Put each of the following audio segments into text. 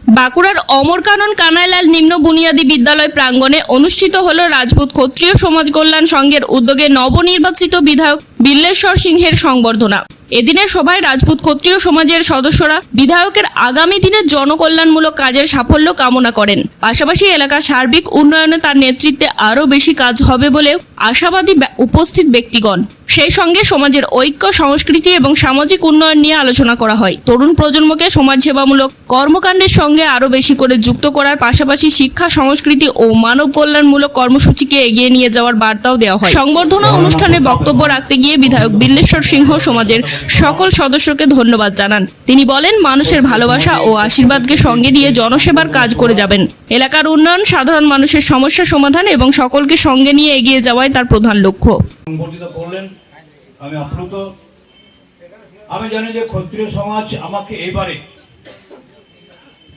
বাঁকুড়ার অমরকানন কানাইলাল নিম্ন বুনিয়াদী বিদ্যালয় প্রাঙ্গণে অনুষ্ঠিত হল রাজপুত ক্ষত্রিয় সমাজ কল্যাণ সংঘের উদ্যোগে নবনির্বাচিত বিধায়ক বিল্লেশ্বর সিংহের সংবর্ধনা। এদিনের সভায় রাজপুত ক্ষত্রিয় সমাজের সদস্যরা বিধায়কের আগামী দিনের জনকল্যাণমূলক কাজের সাফল্য কামনা করেন। পাশাপাশি এলাকার সার্বিক উন্নয়নে তার নেতৃত্বে আরও বেশি কাজ হবে বলে আশাবাদী উপস্থিত ব্যক্তিগণ। সেই সঙ্গে সমাজের ঐক্য, সংস্কৃতি এবং সামাজিক উন্নয়ন নিয়ে আলোচনা করা হয়। তরুণ প্রজন্মকে সমাজসেবামূলক কর্মকাণ্ডের সঙ্গে আরও বেশি করে যুক্ত করার পাশাপাশি শিক্ষা, সংস্কৃতি ও মানব কল্যাণমূলক কর্মসূচিকে এগিয়ে নিয়ে যাওয়ার বার্তাও দেওয়া হয়। সংবর্ধনা অনুষ্ঠানে বক্তব্য রাখতে গিয়ে বিধায়ক বিল্লেশ্বর সিংহ সমাজের সকল সদস্যকে ধন্যবাদ জানান। তিনি বলেন, মানুষের ভালোবাসা ও আশীর্বাদকে সঙ্গে নিয়ে জনসেবার কাজ করে যাবেন। এলাকার উন্নয়ন, সাধারণ মানুষের সমস্যা সমাধান এবং সকলকে সঙ্গে নিয়ে এগিয়ে যাওয়াই তার প্রধান লক্ষ্য। আমি আপ্লুত। আমি জানি যে ক্ষত্রিয় সমাজ আমাকে এবারে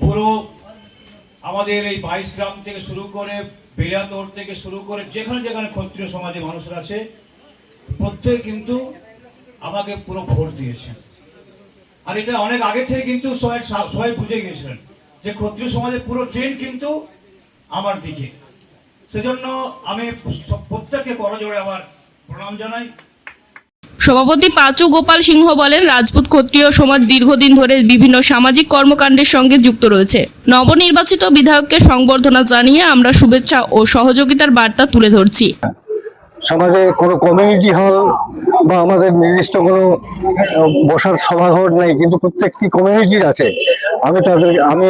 পুরো আমাদের এই 22 গ্রাম থেকে শুরু করে বেলাতোড় থেকে শুরু করে যেখানে যেখানে ক্ষত্রিয় সমাজে মানুষরা আছে প্রত্যেকে কিন্তু আমাকে পুরো ভোট দিয়েছেন। আর এটা অনেক আগে থেকে কিন্তু সবাই বুঝে গিয়েছিলেন যে ক্ষত্রিয় সমাজের পুরো ট্রেন কিন্তু আমার দিকে। সেজন্য আমি প্রত্যেককে করজোড়ে আবার প্রণাম জানাই। সভাপতি পাঁচু গোপাল সিংহ বলেন, রাজপুত ক্ষত্রিয় সমাজ দীর্ঘদিন ধরে বিভিন্ন সামাজিক কর্মকাণ্ডের সঙ্গে যুক্ত রয়েছে। নবনির্বাচিত বিধায়ককে সংবর্ধনা জানিয়ে আমরা শুভেচ্ছা ও সহযোগিতার বার্তা তুলে ধরছি। সমাজে কোনো কমিউনিটি হল বা আমাদের নির্দিষ্ট কোনো বসার সভাঘর নেই, কিন্তু প্রত্যেকটি কমিউনিটির আছে। আমি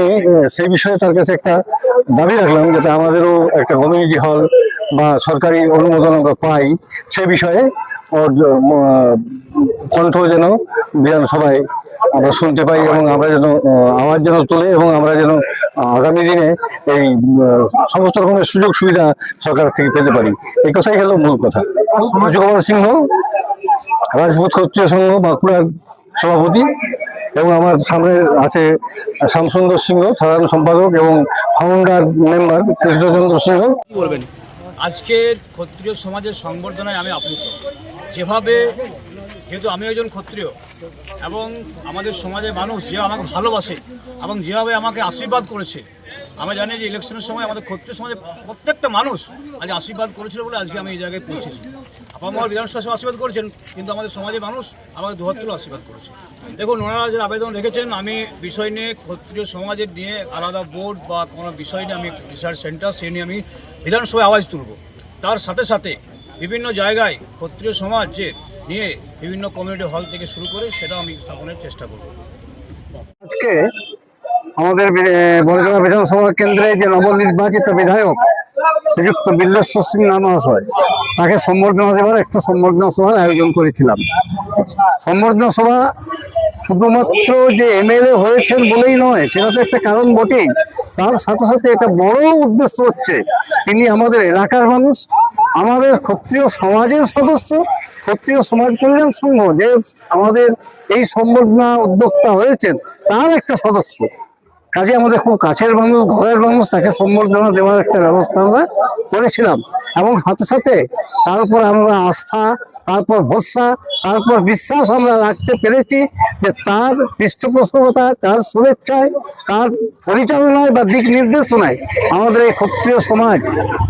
সেই বিষয়ে তার কাছে একটা দাবি রাখলাম যাতে আমাদেরও একটা কমিউনিটি হল বা সরকারি অনুমোদন আমরা পাই, সে বিষয়ে ওর কণ্ঠ যেন বিধানসভায় আমরা শুনতে পাই এবং আমরা যেন আওয়াজ যেন তোলে এবং আমরা যেন আগামী দিনে এই সমস্ত রকমের সুযোগ সুবিধা সরকার থেকে পেতে পারি। এই কথাই হলো মূল কথা। পাঁচু গোপাল সিংহ, রাজপুত ক্ষত্রিয় সংঘ বাঁকুড়ার সভাপতি, এবং আমার সামনে আছে শ্যামসুন্দর সিংহ, সাধারণ সম্পাদক এবং ফাউন্ডার মেম্বার কৃষ্ণচন্দ্র সিংহ। কি বলবেন আজকের ক্ষত্রিয় সমাজের সংবর্ধনায়? আমি আপ্লুত। যেভাবে, যেহেতু আমি একজন ক্ষত্রিয় এবং আমাদের সমাজের মানুষ যে আমাকে ভালোবাসে এবং যেভাবে আমাকে আশীর্বাদ করেছে, আমরা জানি যে ইলেকশনের সময় আমাদের ক্ষত্রিয় সমাজের প্রত্যেকটা মানুষ আজ আশীর্বাদ করেছিল বলে আজকে আমি এই জায়গায় পৌঁছেছি। আমার বিধানসভা আশীর্বাদ করেছেন, কিন্তু আমাদের সমাজের মানুষ আমাকে দুহাত তুলে আশীর্বাদ করেছে। দেখুন, ওনারা যে আবেদন রেখেছেন, আমি বিষয় নিয়ে ক্ষত্রিয় সমাজের নিয়ে আলাদা বোর্ড বা কোনো বিষয় নিয়ে আমি রিসার্চ সেন্টার সে নিয়ে আমি বিধানসভায় আওয়াজ তুলব। তার সাথে সাথে বিভিন্ন জায়গায় ক্ষত্রিয় সমাজের নিয়ে বিভিন্ন কমিউনিটি হল থেকে শুরু করে সেটা আমি স্থাপনের চেষ্টা করব। আজকে আমাদের বড়জোড়া বিধানসভা কেন্দ্রে যে নবনির্বাচিত বিধায়ক শ্রীযুক্ত বিল্লেশ্বর সিং মহাশয়, তাকে সম্বর্ধনা দেওয়ার একটা সম্বর্ধনা সভার আয়োজন করেছিলাম। সম্বর্ধনা সভা শুধুমাত্র যে এমএলএ হয়েছেন বলেই নয়, সেটা তো একটা কারণ বটেই। তার সাথে সাথে একটা বড় উদ্দেশ্য হচ্ছে তিনি আমাদের এলাকার মানুষ, আমাদের ক্ষত্রিয় সমাজের সদস্য, ক্ষত্রিয় সমাজ কল্যাণ সংঘ যে আমাদের এই সম্বর্ধনা উদ্যোক্তা হয়েছেন তার একটা সদস্য। কাজে আমাদের খুব কাছের মানুষ, ঘরের মানুষ, তাকে সম্বর্ধনা দেওয়ার একটা ব্যবস্থা আমরা করেছিলাম। এবং সাথে সাথে তার উপর আমরা আস্থা, তারপর ভরসা, তারপর বিশ্বাস আমরা রাখতে পেরেছি যে তার পৃষ্ঠপোষকতা, তার শুভেচ্ছায়, তার পরিচালনায় বা দিক নির্দেশনায় আমাদের এই ক্ষত্রিয় সমাজ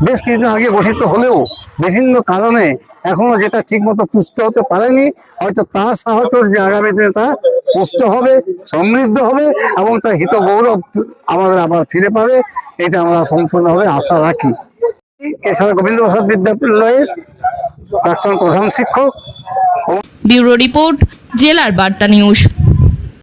বেশ কিছুদিন আগে গঠিত হলেও বিভিন্ন কারণে এখনো যেটা ঠিক মতো পুষ্ট হতে পারেনি, হয়তো তার সাহস যে আগামী দিনে তা পুষ্ট হবে, সমৃদ্ধ হবে এবং তার হিত গৌরব আমাদের আবার ফিরে পাবে, এটা আমরা সম্পূর্ণভাবে আশা রাখি। এছাড়া গোবিন্দ প্রসাদ বিদ্যালয়ের প্রাক্তন প্রধান শিক্ষক। ব্যুরো রিপোর্ট, জেলার বার্তা নিউজ।